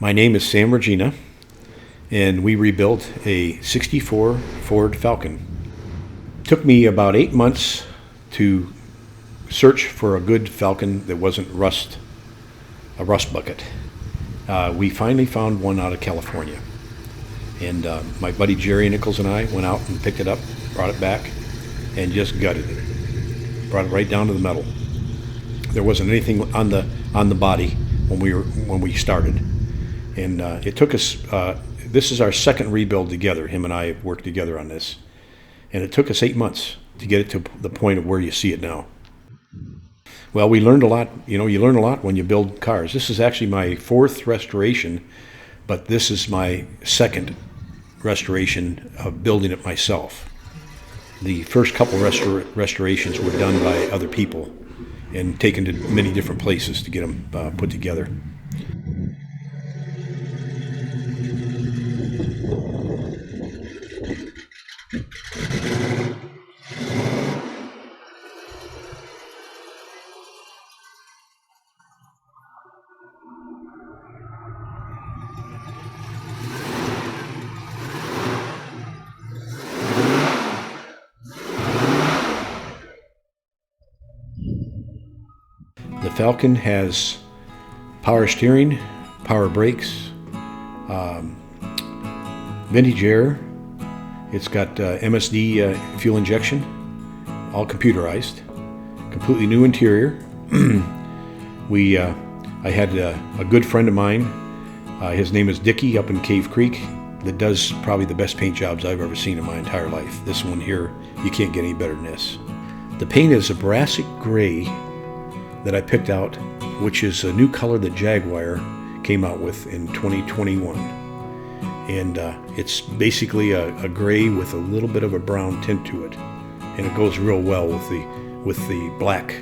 My name is Sam Regina, and we rebuilt a '64 Ford Falcon. It took me about 8 months to search for a good Falcon that wasn't a rust bucket. We finally found one out of California, and my buddy Jerry Nichols and I went out and picked it up, brought it back, and just gutted it. Brought it right down to the metal. There wasn't anything on the body when we started, and it took us. This is our second rebuild together. Him and I have worked together on this, and it took us 8 months to get it to the point of where you see it now. Well, we learned a lot. You learn a lot when you build cars. This is actually my 4th restoration, but this is my 2nd restoration of building it myself. The first couple restorations were done by other people and taken to many different places to get them put together. The Falcon has power steering, power brakes, vintage air. It's got MSD fuel injection, all computerized, completely new interior. I had a good friend of mine, his name is Dickie up in Cave Creek, that does probably the best paint jobs I've ever seen in my entire life. This one here, you can't get any better than this. The paint is a brassic gray that I picked out, which is a new color that Jaguar came out with in 2021. And it's basically a gray with a little bit of a brown tint to it. And it goes real well with the black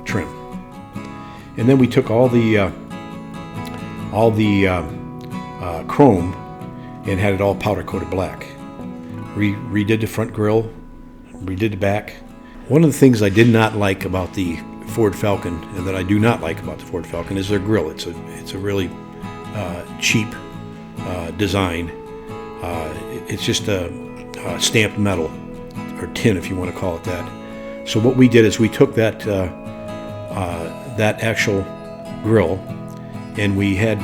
trim. And then we took all the chrome and had it all powder coated black. Redid the front grille, redid the back. One of the things I did not like about the Ford Falcon, and that I do not like about the Ford Falcon, is their grille. It's a really cheap design. It's just a stamped metal, or tin if you want to call it that. So what we did is we took that actual grille, and we had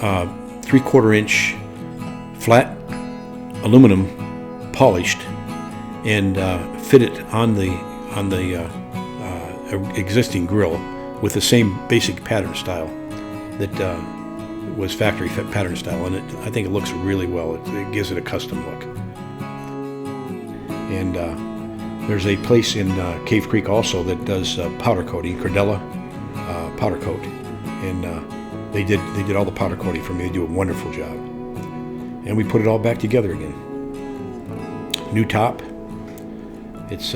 3/4 inch flat aluminum polished and fit it on the existing grille with the same basic pattern style that was factory fit pattern style, and I think it looks really well. It gives it a custom look. And there's a place in Cave Creek also that does powder coating, Cordella powder coat, and they did all the powder coating for me. They do a wonderful job, and we put it all back together again. New top. It's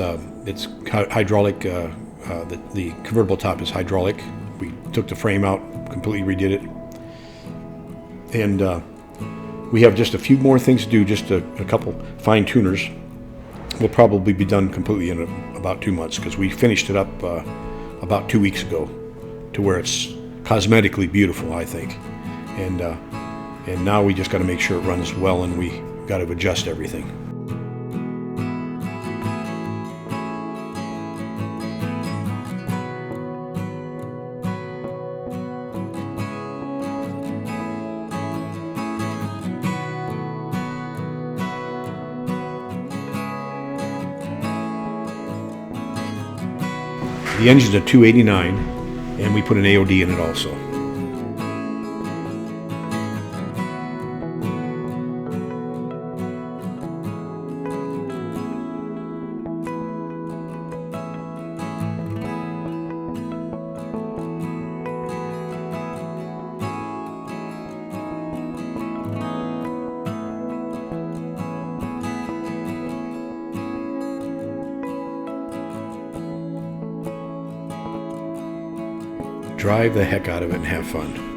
hydraulic. The convertible top is hydraulic. We took the frame out, completely redid it, and we have just a few more things to do. Just a couple fine tuners. We'll probably be done completely in about 2 months, because we finished it up about 2 weeks ago to where it's cosmetically beautiful, I think. And now we just got to make sure it runs well, and we got to adjust everything. The engine's a 289, and we put an AOD in it also. Drive the heck out of it and have fun.